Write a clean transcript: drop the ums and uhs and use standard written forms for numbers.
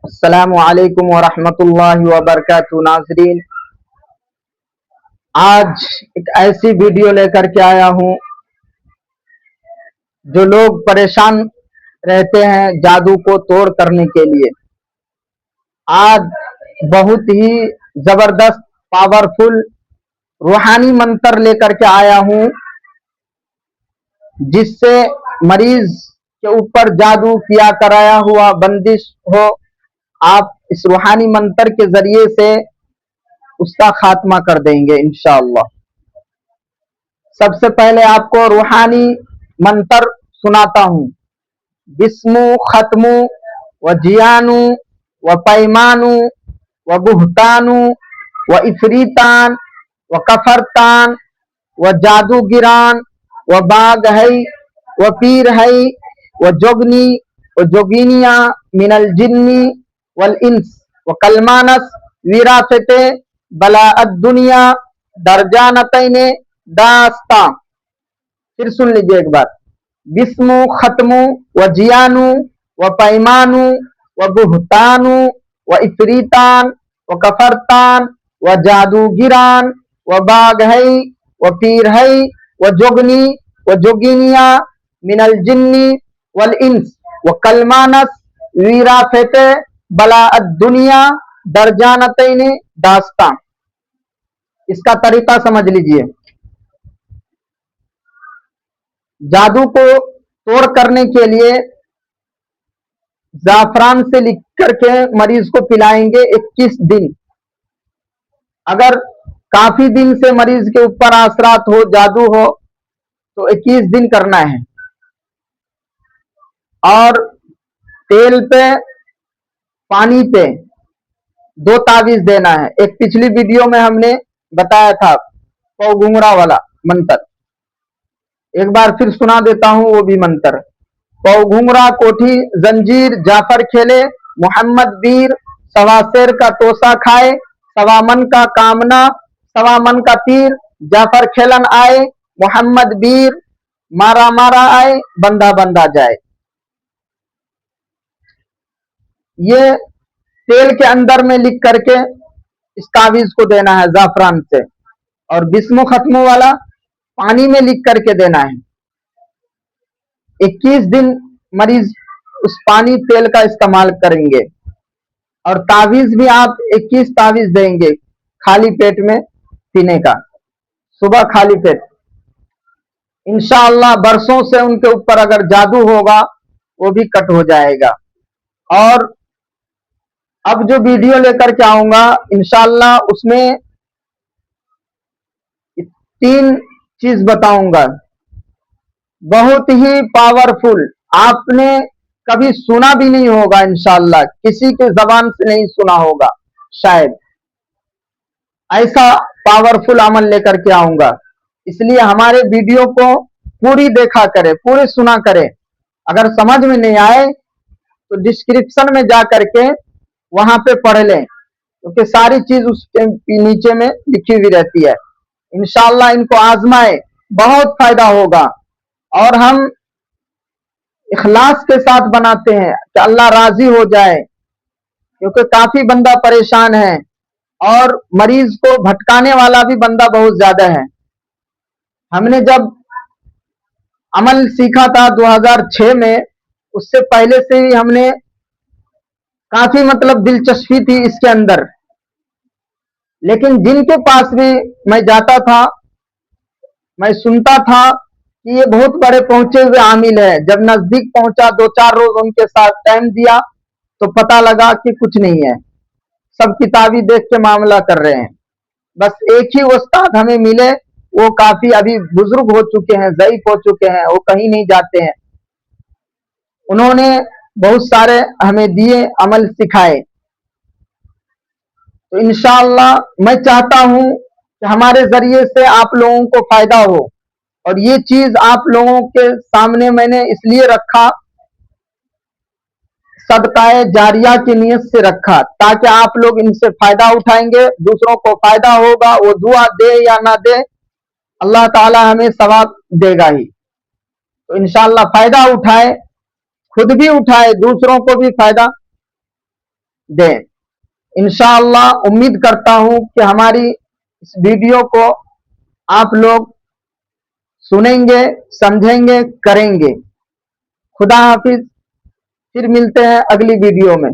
السلام علیکم ورحمۃ اللہ وبرکاتہ ناظرین، آج ایک ایسی ویڈیو لے کر کے آیا ہوں جو لوگ پریشان رہتے ہیں جادو کو توڑ کرنے کے لیے۔ آج بہت ہی زبردست پاورفل روحانی منتر لے کر کے آیا ہوں جس سے مریض کے اوپر جادو کیا کرایا ہوا بندش ہو، آپ اس روحانی منتر کے ذریعے سے اس کا خاتمہ کر دیں گے انشاءاللہ۔ سب سے پہلے آپ کو روحانی منتر سناتا ہوں۔ بسمو ختمو و جیانو و پیمانو و بہتانو و افریتان و کفرتان و جادوگران و باغ ہے و پیر ہے و جگنی و جوگینیا من الجنی والانس و کلمانس وراثت بلا الدنیا درجانتین داستا۔ پھر سن لیجیے ایک بار۔ بسمو ختمو و جیانو و پیمانو و بہتانو و افریتان و کفرتان و جادوگران و باغ ہے و پیر ہے و جگنی و جوگینیا من الجنی والانس و کلمانس وراثت بلا الدنیا درجانتین داستا۔ اس کا طریقہ سمجھ لیجئے۔ جادو کو توڑ کرنے کے لیے زعفران سے لکھ کر کے مریض کو پلائیں گے 21 دن۔ اگر کافی دن سے مریض کے اوپر اثرات ہو، جادو ہو، تو 21 دن کرنا ہے۔ اور تیل پہ پانی پہ 2 تعویذ دینا ہے۔ ایک پچھلی ویڈیو میں ہم نے بتایا تھا پو گھنگرا والا منتر، ایک بار پھر سنا دیتا ہوں وہ بھی منتر۔ پو گھنگرا کوٹھی زنجیر جعفر کھیلے، محمد بیر سوا شیر کا توسا کھائے، سوا من کا کامنا سوا من کا تیر، جعفر کھیلن آئے محمد بیر مارا مارا آئے بندہ بندہ جائے۔ یہ تیل کے اندر میں لکھ کر کے اس تعویذ کو دینا ہے زعفران سے، اور بسم و ختم والا پانی میں لکھ کر کے دینا ہے۔ 21 دن مریض اس پانی تیل کا استعمال کریں گے، اور تعویذ بھی آپ 21 تعویذ دیں گے خالی پیٹ میں پینے کا، صبح خالی پیٹ۔ انشاءاللہ برسوں سے ان کے اوپر اگر جادو ہوگا وہ بھی کٹ ہو جائے گا۔ اور اب جو ویڈیو لے کر کے آؤں گا انشاءاللہ اس میں 3 چیز بتاؤں گا بہت ہی پاورفل، آپ نے کبھی سنا بھی نہیں ہوگا، انشاءاللہ کسی کے زبان سے نہیں سنا ہوگا شاید، ایسا پاورفل عمل لے کر کے آؤں گا۔ اس لیے ہمارے ویڈیو کو پوری دیکھا کرے، پورے سنا کرے۔ اگر سمجھ میں نہیں آئے تو ڈسکرپشن میں جا کر کے وہاں پہ پڑھ لیں، کیونکہ ساری چیز اس کے نیچے میں لکھی ہوئی رہتی ہے۔ انشاءاللہ ان کو آزمائے، بہت فائدہ ہوگا۔ اور ہم اخلاص کے ساتھ بناتے ہیں کہ اللہ راضی ہو جائے، کیونکہ کافی بندہ پریشان ہے اور مریض کو بھٹکانے والا بھی بندہ بہت زیادہ ہے۔ ہم نے جب عمل سیکھا تھا 2006 میں، اس سے پہلے سے ہی ہم نے کافی دلچسپی تھی اس کے اندر، لیکن جن کے پاس بھی میں جاتا تھا میں سنتا تھا کہ یہ بہت بڑے پہنچے ہوئے عامل ہے۔ جب نزدیک پہنچا 2-4 روز ان کے ساتھ ٹائم دیا تو پتہ لگا کہ کچھ نہیں ہے، سب کتابی دیکھ کے معاملہ کر رہے ہیں۔ بس ایک ہی استاد ہمیں ملے، وہ کافی ابھی بزرگ ہو چکے ہیں، ضعیف ہو چکے ہیں، وہ کہیں نہیں جاتے ہیں۔ انہوں نے بہت سارے ہمیں دیے، عمل سکھائے۔ تو انشاءاللہ میں چاہتا ہوں کہ ہمارے ذریعے سے آپ لوگوں کو فائدہ ہو، اور یہ چیز آپ لوگوں کے سامنے میں نے اس لیے رکھا، صدقہ جاریہ کی نیت سے رکھا، تاکہ آپ لوگ ان سے فائدہ اٹھائیں گے، دوسروں کو فائدہ ہوگا، وہ دعا دے یا نہ دے اللہ تعالی ہمیں ثواب دے گا ہی۔ تو انشاءاللہ فائدہ اٹھائے، خود بھی اٹھائے، دوسروں کو بھی فائدہ دیں. انشاءاللہ امید کرتا ہوں کہ ہماری اس ویڈیو کو آپ لوگ سنیں گے، سمجھیں گے، کریں گے. خدا حافظ. پھر ملتے ہیں اگلی ویڈیو میں.